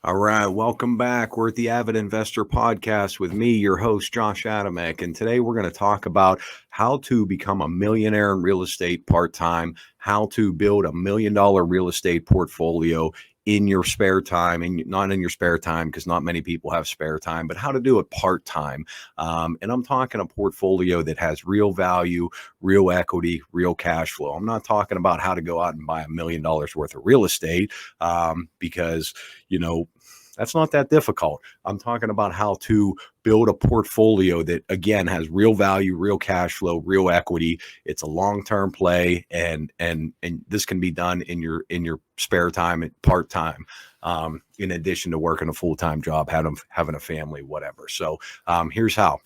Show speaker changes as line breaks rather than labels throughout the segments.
All right, welcome back. We're at the AVID Investor Podcast with me, your host, Josh Adamek. And today we're going to talk about how to become a millionaire in real estate part-time, how to build $1 million real estate portfolio in your spare time, and not in your spare time because not many people have spare time, but how to do it part-time. And I'm talking a portfolio that has real value, real equity, real cash flow. I'm not talking about how to go out and buy $1 million worth of real estate because, that's not that difficult. I'm talking about how to build a portfolio that, again, has real value, real cash flow, real equity. It's a long-term play, and this can be done in your spare time and part-time, in addition to working a full-time job, having a family, whatever. So here's how.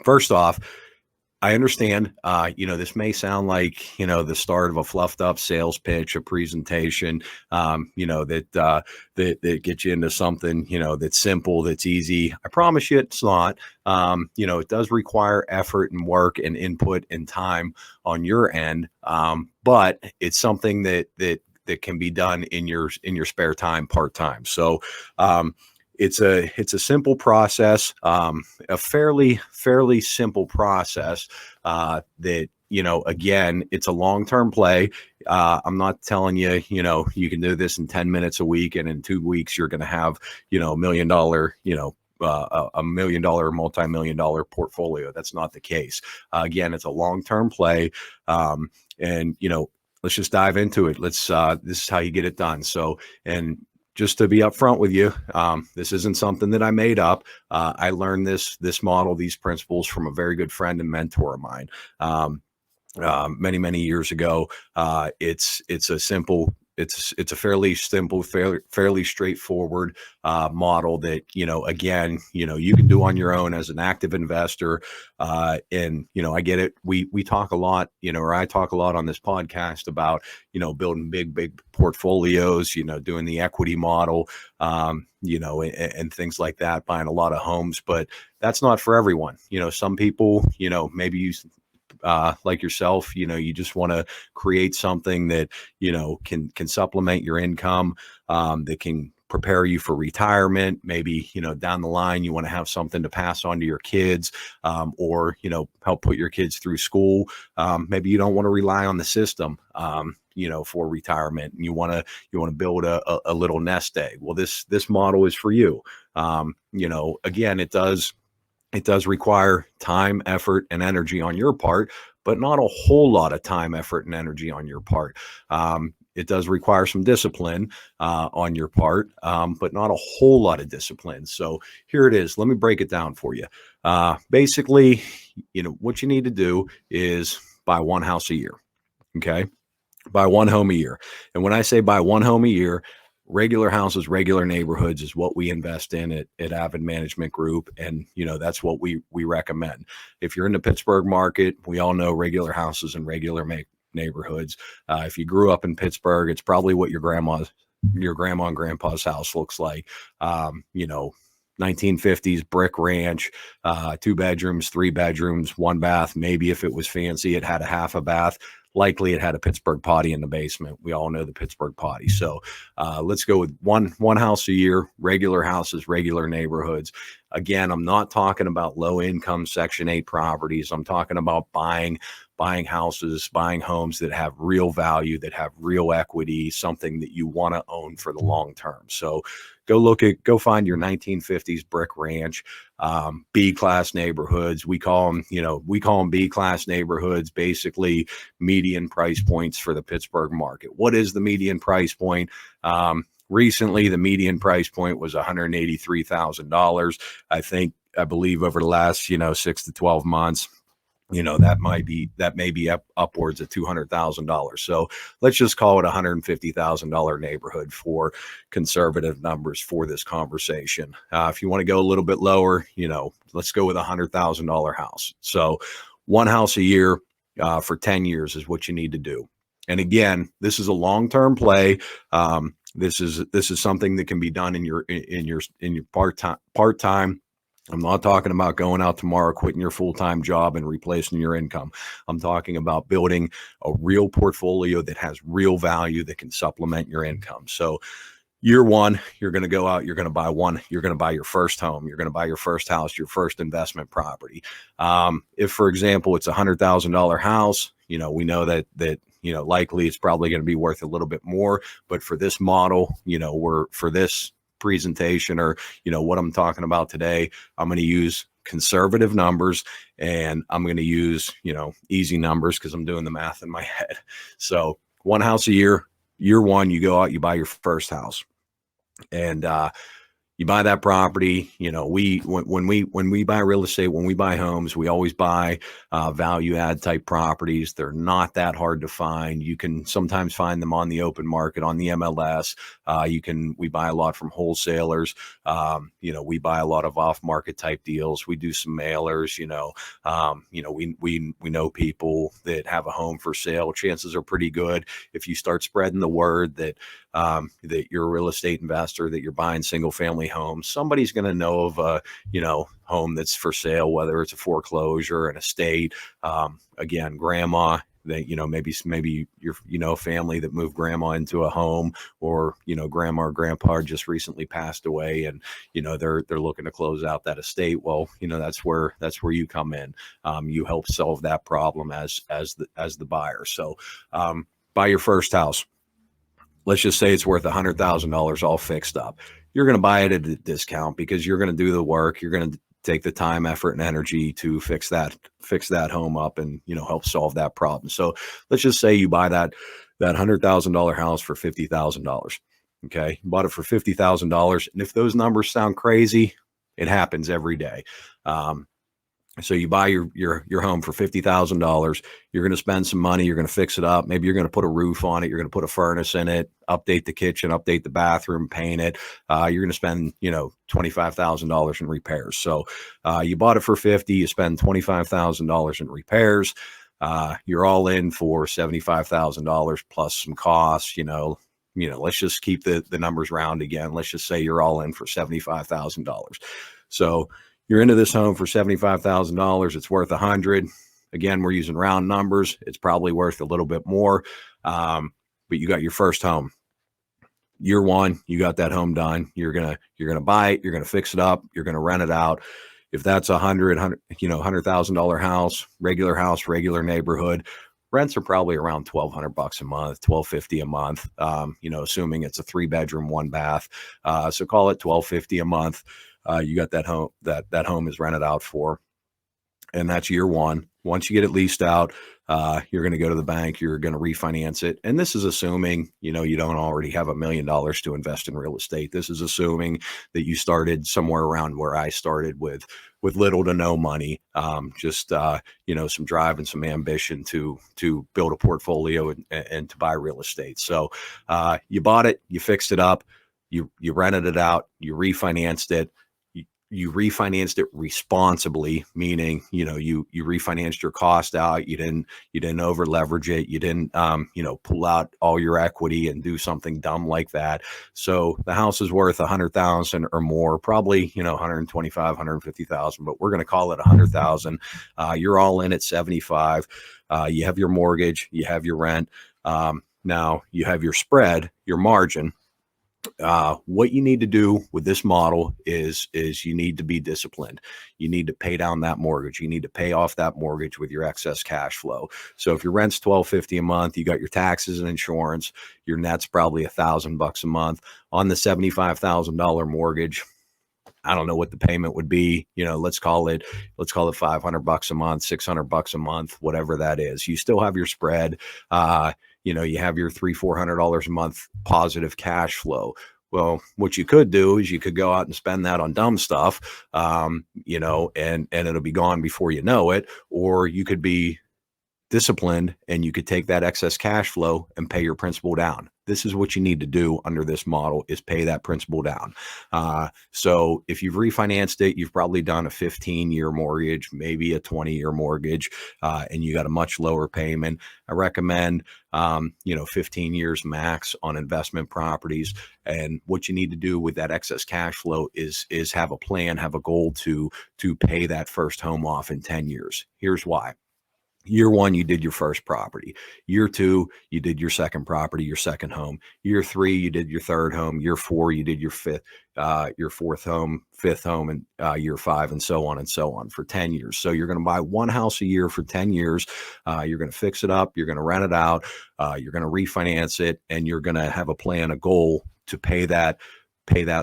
First off, I understand, this may sound like, the start of a fluffed up sales pitch, a presentation, that gets you into something, that's simple, that's easy. I promise you it's not. It does require effort and work and input and time on your end. But it's something that can be done in your spare time, part-time. So, it's a simple process, a fairly simple process that, again, it's a long-term play. I'm not telling you, you can do this in 10 minutes a week, and in 2 weeks you're going to have, $1 million, a $1 million, multi-million dollar portfolio. That's not the case. Again, it's a long-term play. And, let's just dive into it. This is how you get it done. So, and just to be upfront with you, this isn't something that I made up. I learned this model, these principles from a very good friend and mentor of mine many years ago. It's a fairly simple, fairly straightforward model that, again, you can do on your own as an active investor. And, I get it. We talk a lot, or I talk a lot on this podcast about, building big portfolios, doing the equity model, and things like that, buying a lot of homes. But that's not for everyone. Some people, maybe you like yourself, you just want to create something that, can supplement your income, that can prepare you for retirement. Maybe, down the line, you want to have something to pass on to your kids, or, help put your kids through school. Maybe you don't want to rely on the system, for retirement, and you want to build a little nest egg. Well, this model is for you. Again, it does require time, effort, and energy on your part, but not a whole lot of time, effort, and energy on your part. It does require some discipline on your part, but not a whole lot of discipline. So here it is. Let me break it down for you. Basically, what you need to do is buy one house a year. Okay. Buy one home a year. And when I say buy one home a year, regular houses, regular neighborhoods is what we invest in at AVID Management Group. And, that's what we recommend. If you're in the Pittsburgh market, we all know regular houses and regular neighborhoods. If you grew up in Pittsburgh, it's probably what your grandma and grandpa's house looks like. 1950s brick ranch, 2 bedrooms, 3 bedrooms, 1 bath. Maybe if it was fancy, it had a half a bath. Likely it had a Pittsburgh potty in the basement. We all know the Pittsburgh potty. So let's go with one house a year, regular houses, regular neighborhoods. Again, I'm not talking about low income Section 8 properties. I'm talking about buying houses, buying homes that have real value, that have real equity, something that you want to own for the long term. So go find your 1950s brick ranch, B-class neighborhoods. We call them B-class neighborhoods, basically median price points for the Pittsburgh market. What is the median price point? Recently, the median price point was $183,000. I believe over the last, 6 to 12 months, that may be upwards of $200,000. So let's just call it $150,000 neighborhood for conservative numbers for this conversation. If you want to go a little bit lower, let's go with $100,000 house. So one house a year for 10 years is what you need to do. And again, this is a long-term play. This is something that can be done in your part-time. I'm not talking about going out tomorrow, quitting your full-time job and replacing your income. I'm talking about building a real portfolio that has real value that can supplement your income. So Year one, you're going to go out, you're going to buy your first home, you're going to buy your first house, your first investment property. If, for example, it's $100,000 house, we know that likely it's probably going to be worth a little bit more. But for this model, for this presentation, or what I'm talking about today, I'm going to use conservative numbers, and I'm going to use easy numbers because I'm doing the math in my head. So one house a year one, you go out, you buy your first house, and you buy that property. When we buy real estate, when we buy homes, we always buy value add type properties. They're not that hard to find. You can sometimes find them on the open market, on the MLS. We buy a lot from wholesalers. We buy a lot of off market type deals. We do some mailers. We know people that have a home for sale. Chances are pretty good if you start spreading the word that you're a real estate investor, that you're buying single family homes, somebody's going to know of a home that's for sale, whether it's a foreclosure, an estate. Again, grandma, that maybe you're a family that moved grandma into a home, or grandma or grandpa just recently passed away, and they're looking to close out that estate. Well, that's where you come in. You help solve that problem as the buyer. So buy your first house. Let's just say it's worth $100,000 all fixed up. You're going to buy it at a discount because you're going to do the work. You're going to take the time, effort, and energy to fix that home up and help solve that problem. So let's just say you buy that $100,000 house for $50,000. Okay, you bought it for $50,000, and if those numbers sound crazy, it happens every day. So you buy your home for $50,000. You're going to spend some money. You're going to fix it up. Maybe you're going to put a roof on it. You're going to put a furnace in it, update the kitchen, update the bathroom, paint it. You're going to spend $25,000 in repairs. So you bought it for $50,000. You spend $25,000 in repairs. You're all in for $75,000 plus some costs. Let's just keep the numbers round again. Let's just say you're all in for $75,000. So you're into this home for $75,000. It's worth $100,000. Again, we're using round numbers. It's probably worth a little bit more. But you got your first home. Year one, you got that home done. You're gonna buy it. You're gonna fix it up. You're gonna rent it out. If that's $100,000 house, regular neighborhood, rents are probably around $1,200 a month, $1,250 a month. Assuming it's a 3-bedroom, 1 bath. So call it $1,250 a month. You got that home that home is rented out for, and that's year one. Once you get it leased out, you're going to go to the bank, you're going to refinance it. And this is assuming, you don't already have $1 million to invest in real estate. This is assuming that you started somewhere around where I started with little to no money, just some drive and some ambition to build a portfolio and to buy real estate. So you bought it, you fixed it up, you rented it out, you refinanced it. You refinanced it responsibly, meaning, you refinanced your cost out. You didn't over leverage it. You didn't, pull out all your equity and do something dumb like that. So the house is worth $100,000 or more, probably, 125, 150,000, but we're going to call it 100,000. You're all in at 75. You have your mortgage, you have your rent. Now you have your spread, your margin. What you need to do with this model is you need to be disciplined. You need to pay down that mortgage. You need to pay off that mortgage with your excess cash flow. So if your rent's $1,250 a month, you got your taxes and insurance, your net's probably $1,000 a month on the $75,000 mortgage. I don't know what the payment would be. Let's call it $500 a month, $600 a month, whatever that is. You still have your spread. You have your $300-$400 a month positive cash flow. Well, what you could do is you could go out and spend that on dumb stuff, and it'll be gone before you know it. Or you could be disciplined and you could take that excess cash flow and pay your principal down. This is what you need to do under this model, is pay that principal down. So if you've refinanced it, you've probably done a 15-year mortgage, maybe a 20-year mortgage, and you got a much lower payment. I recommend, 15 years max on investment properties. And what you need to do with that excess cash flow is have a plan, have a goal to pay that first home off in 10 years. Here's why. Year one, you did your first property. Year two, you did your second property, your second home. Year three, you did your third home. Year four, you did your fourth home, fifth home, and year five, and so on for 10 years. So you're going to buy one house a year for 10 years. You're going to fix it up. You're going to rent it out. You're going to refinance it, and you're going to have a plan, a goal to pay that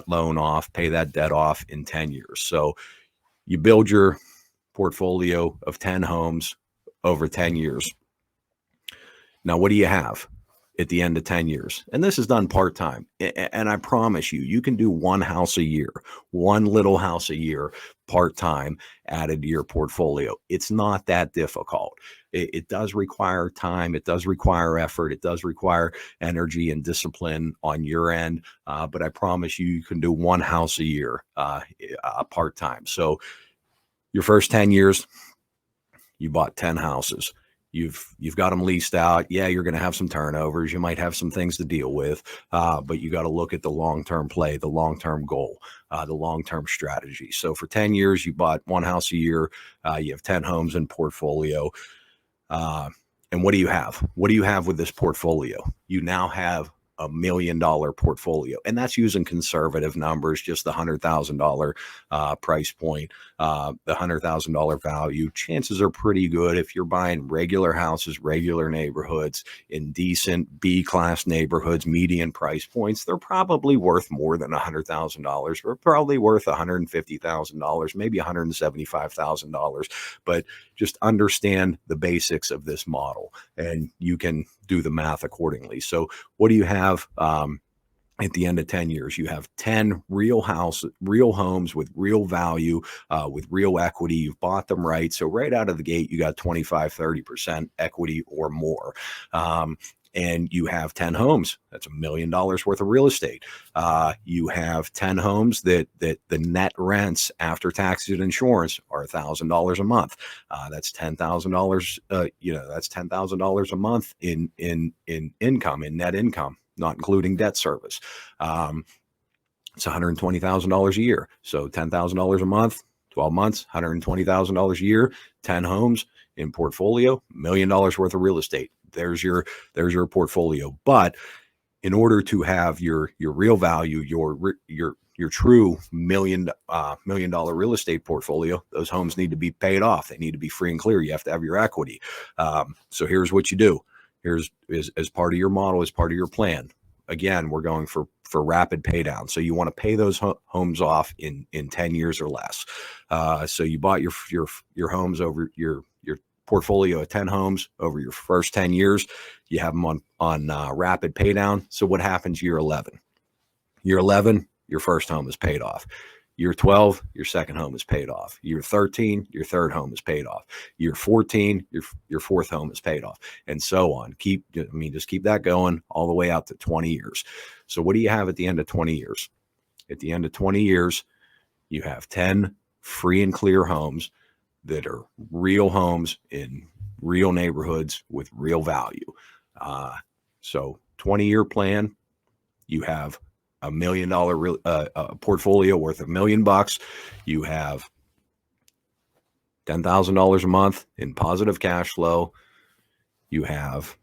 loan off, pay that debt off in 10 years. So you build your portfolio of 10 homes over 10 years. Now, what do you have at the end of 10 years? And this is done part-time. And I promise you, you can do one house a year, one little house a year, part-time added to your portfolio. It's not that difficult. It does require time. It does require effort. It does require energy and discipline on your end. But I promise you, you can do one house a year part-time. So your first 10 years, you bought 10 houses. You've got them leased out. Yeah, you're going to have some turnovers. You might have some things to deal with, but you got to look at the long-term play, the long-term goal, the long-term strategy. So for 10 years, you bought one house a year. You have 10 homes in portfolio. And what do you have? What do you have with this portfolio? You now have $1 million portfolio, and that's using conservative numbers, just the $100,000 price point, the $100,000 value. Chances are pretty good if you're buying regular houses, regular neighborhoods in decent B-class neighborhoods, median price points. They're probably worth more than $100,000. They're probably worth $150,000, maybe $175,000. But just understand the basics of this model, and you can do the math accordingly. So what do you have at the end of 10 years? You have 10 real homes with real value, with real equity. You've bought them right. So right out of the gate, you got 25, 30% equity or more. And you have 10 homes. That's $1 million worth of real estate. You have 10 homes that the net rents after taxes and insurance are $1,000 a month. That's $10,000. That's $10,000 a month in income, in net income, not including debt service. It's $120,000 a year. So $10,000 a month, 12 months, $120,000 a year, 10 homes in portfolio, $1 million worth of real estate. There's your portfolio. But in order to have your real value, your true $1 million real estate portfolio, those homes need to be paid off. They need to be free and clear. You have to have your equity. So here's what you do. Here's as part of your model, as part of your plan. Again, we're going for rapid pay down. So you want to pay those homes off in 10 years or less. So you bought your homes over your portfolio of 10 homes over your first 10 years. You have them on rapid pay down. So what happens year 11? Year 11, your first home is paid off. Year 12, your second home is paid off. Year 13, your third home is paid off. Year 14, your fourth home is paid off, and so on. Just keep that going all the way out to 20 years. So what do you have at the end of 20 years? At the end of 20 years, you have 10 free and clear homes that are real homes in real neighborhoods with real value. So 20-year plan, you have $1 million portfolio worth $1 million. You have $10,000 a month in positive cash flow. You have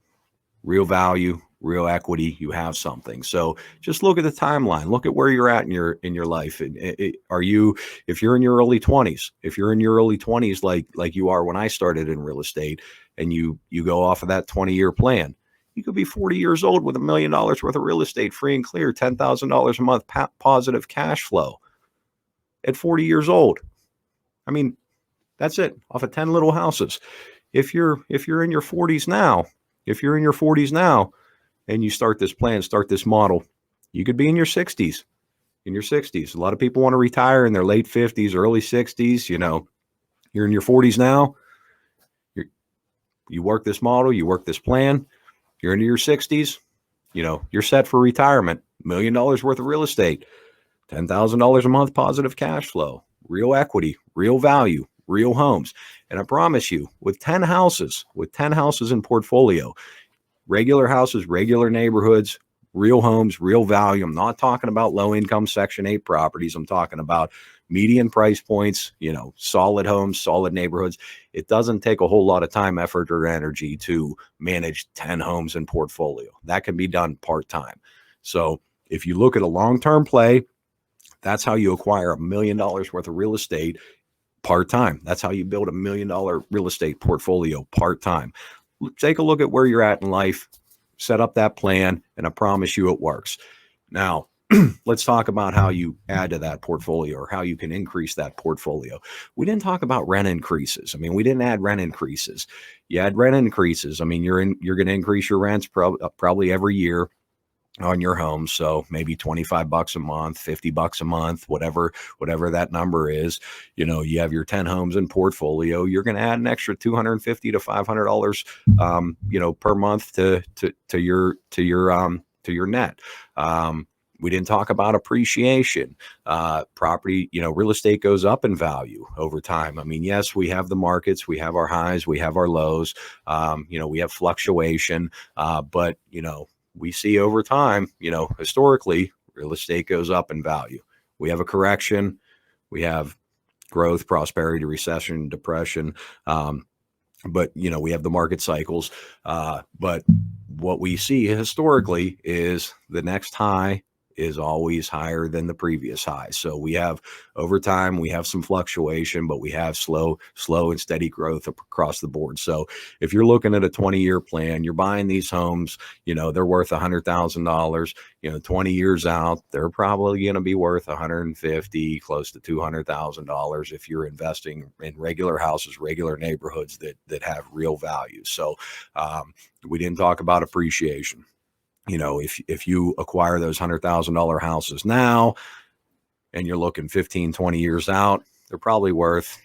real value, real equity. You have something. So just look at the timeline. Look at where you're at in your life. If you're in your early 20s, like you are when I started in real estate, and you go off of that 20-year plan, you could be 40 years old with $1 million worth of real estate, free and clear, $10,000 a month, positive cash flow at 40 years old. I mean, that's it, off of 10 little houses. If you're in your 40s now, and you start this plan, start this model, you could be in your 60s. A lot of people want to retire in their late 50s, early 60s. You're in your 40s now. You work this model, you work this plan. You're into your 60s, you're set for retirement. $1 million worth of real estate, $10,000 a month positive cash flow, real equity, real value, real homes. And I promise you, with 10 houses in portfolio, regular houses, regular neighborhoods, real homes, real value. I'm not talking about low income Section 8 properties. I'm talking about median price points, solid homes, solid neighborhoods. It doesn't take a whole lot of time, effort, or energy to manage 10 homes in portfolio. That can be done part-time. So if you look at a long-term play, that's how you acquire $1 million worth of real estate part-time. That's how you build $1 million real estate portfolio part-time. Take a look at where you're at in life, set up that plan, and I promise you it works. Now, let's talk about how you add to that portfolio, or how you can increase that portfolio. We didn't talk about rent increases. I mean, we didn't add rent increases. You add rent increases. I mean, you're going to increase your rents probably every year on your home. So maybe $25 a month, $50 a month, whatever that number is. You have your 10 homes in portfolio. You're going to add an extra $250 to $500, per month to your net. We didn't talk about appreciation. Property, real estate goes up in value over time. I mean, yes, we have the markets, we have our highs, we have our lows, we have fluctuation, but, we see over time, historically, real estate goes up in value. We have a correction, we have growth, prosperity, recession, depression. But, we have the market cycles. But what we see historically is the next high is always higher than the previous high. So we have, over time, we have some fluctuation, but we have slow and steady growth across the board. So if you're looking at a 20-year plan, you're buying these homes, they're worth $100,000, 20 years out, they're probably going to be worth $150, close to $200,000 if you're investing in regular houses, regular neighborhoods that have real value. So we didn't talk about appreciation. If you acquire those $100,000 houses now and you're looking 15, 20 years out, they're probably worth,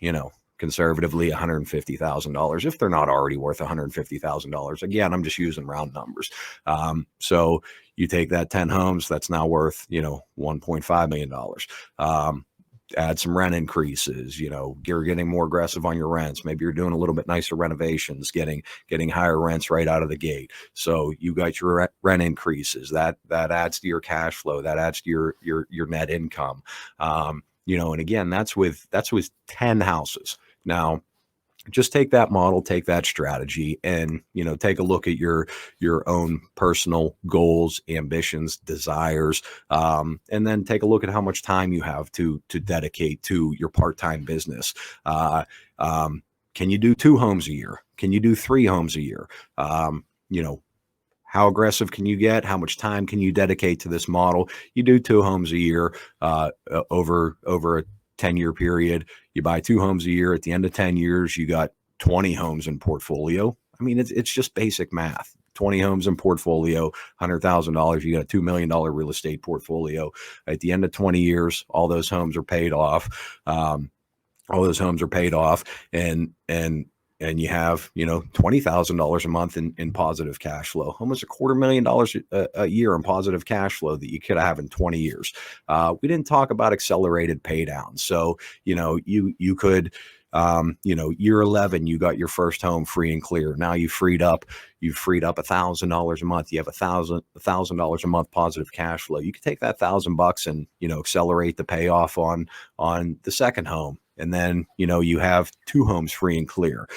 conservatively $150,000 if they're not already worth $150,000. Again, I'm just using round numbers. So you take that 10 homes, that's now worth, $1.5 million. Add some rent increases, you're getting more aggressive on your rents. Maybe you're doing a little bit nicer renovations, getting higher rents right out of the gate. So you got your rent increases that adds to your cash flow, that adds to your net income. And again, that's with 10 houses. Now, just take that model, take that strategy, and, take a look at your own personal goals, ambitions, desires, and then take a look at how much time you have to dedicate to your part-time business. Can you do 2 homes a year? Can you do 3 homes a year? How aggressive can you get? How much time can you dedicate to this model? You do 2 homes a year over a 10-year period. You buy 2 homes a year. At the end of 10 years, you got 20 homes in portfolio. I mean, it's just basic math. 20 homes in portfolio, $100,000. You got a $2 million real estate portfolio. At the end of 20 years, all those homes are paid off. And you have, $20,000 a month in positive cash flow, almost $250,000 a year in positive cash flow that you could have in 20 years. We didn't talk about accelerated pay down. So, you could, year 11, you got your first home free and clear. Now you've freed up $1,000 a month. You have $1,000 a month positive cash flow. You could take that $1,000 and, accelerate the payoff on the second home. And then, you have 2 homes free and clear.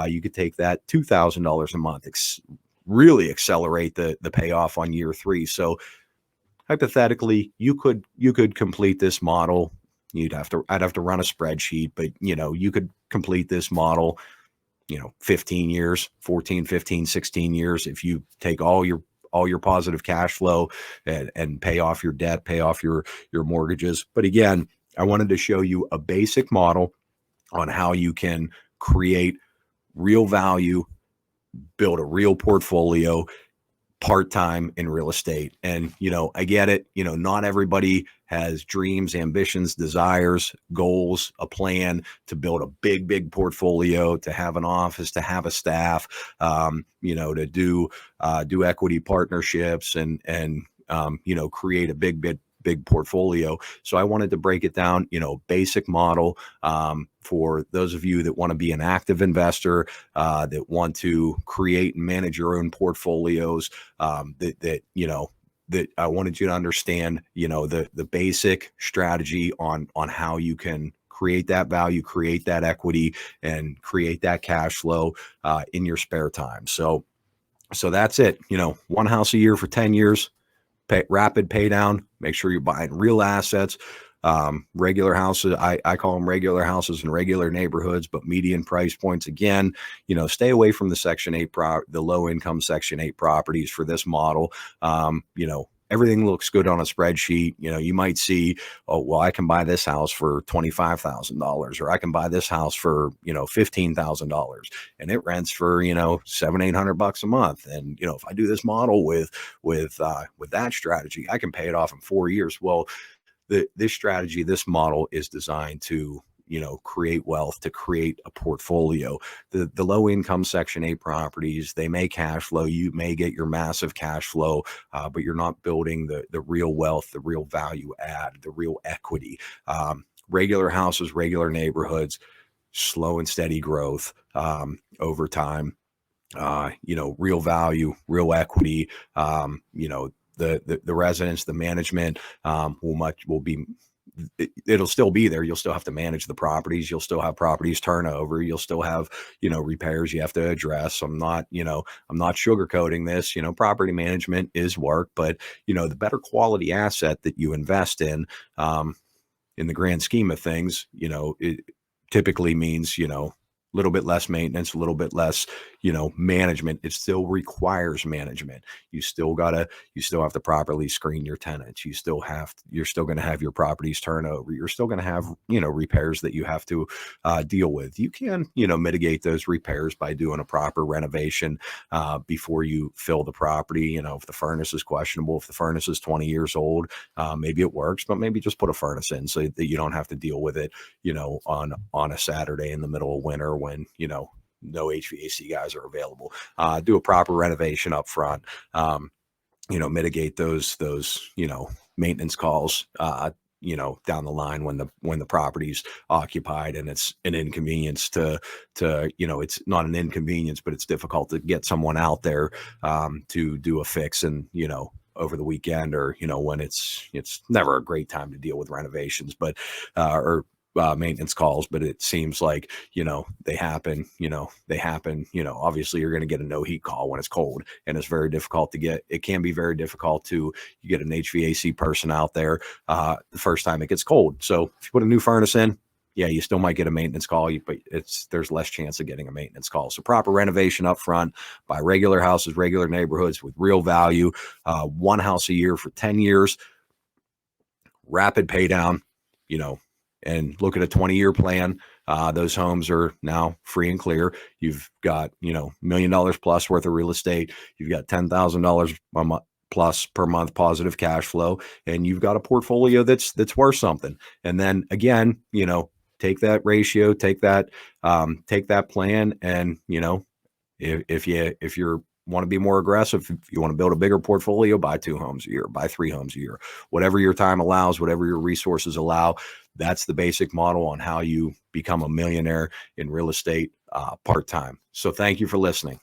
You could take that $2,000 a month, really accelerate the payoff on year 3. So hypothetically, you could complete this model. I'd have to run a spreadsheet, but you could complete this model, 15 years, 14, 15, 16 years. If you take all your positive cash flow and pay off your debt, pay off your mortgages. But again, I wanted to show you a basic model on how you can create real value, build a real portfolio part-time in real estate. And, I get it. Not everybody has dreams, ambitions, desires, goals, a plan to build a big portfolio, to have an office, to have a staff, to do equity partnerships and create a big portfolio. So I wanted to break it down, basic model for those of you that want to be an active investor, that want to create and manage your own portfolios, that that I wanted you to understand, the basic strategy on how you can create that value, create that equity, and create that cash flow in your spare time. So that's it. One house a year for 10 years, rapid pay down. Make sure you're buying real assets. Regular houses, I call them regular houses in regular neighborhoods, but median price points. Again, stay away from the Section 8 the low income Section 8 properties for this model. Everything looks good on a spreadsheet. You might see, oh, well, I can buy this house for $25,000, or I can buy this house for, $15,000, and it rents for, $700-800 a month. And, if I do this model with that strategy, I can pay it off in 4 years. Well, this strategy, this model is designed to, create wealth, to create a portfolio. The low income Section 8 properties, they may cash flow. You may get your massive cash flow, but you're not building the real wealth, the real value add, the real equity. Regular houses, regular neighborhoods, slow and steady growth over time. Real value, real equity. The residents, the management it'll still be there. You'll still have to manage the properties. You'll still have properties turnover. You'll still have, repairs you have to address. I'm not sugarcoating this. Property management is work, but the better quality asset that you invest in the grand scheme of things, it typically means, a little bit less maintenance, a little bit less, management. It still requires management. You still have to properly screen your tenants. You're still going to have your properties turnover. You're still going to have, repairs that you have to deal with. You can, mitigate those repairs by doing a proper renovation before you fill the property. If the furnace is questionable, if the furnace is 20 years old, maybe it works, but maybe just put a furnace in so that you don't have to deal with it, on a Saturday in the middle of winter when, no HVAC guys are available. Do a proper renovation up front. Mitigate those maintenance calls down the line when the property's occupied and it's an inconvenience to it's not an inconvenience, but it's difficult to get someone out there to do a fix and over the weekend, or when it's never a great time to deal with renovations, but or maintenance calls, but it seems like they happen. Obviously you're going to get a no heat call when it's cold, and it's very difficult to get. It can be very difficult to get an HVAC person out there the first time it gets cold. So if you put a new furnace in, yeah, you still might get a maintenance call, but there's less chance of getting a maintenance call. So proper renovation up front, buy regular houses, regular neighborhoods with real value, one house a year for 10 years, rapid pay down, and look at a 20-year plan. Those homes are now free and clear. You've got, $1 million plus worth of real estate. You've got $10,000 plus per month positive cash flow, and you've got a portfolio that's worth something. And then again, take that ratio, take that plan, and if you want to be more aggressive, if you want to build a bigger portfolio, buy 2 homes a year, buy 3 homes a year, whatever your time allows, whatever your resources allow. That's the basic model on how you become a millionaire in real estate part-time. So thank you for listening.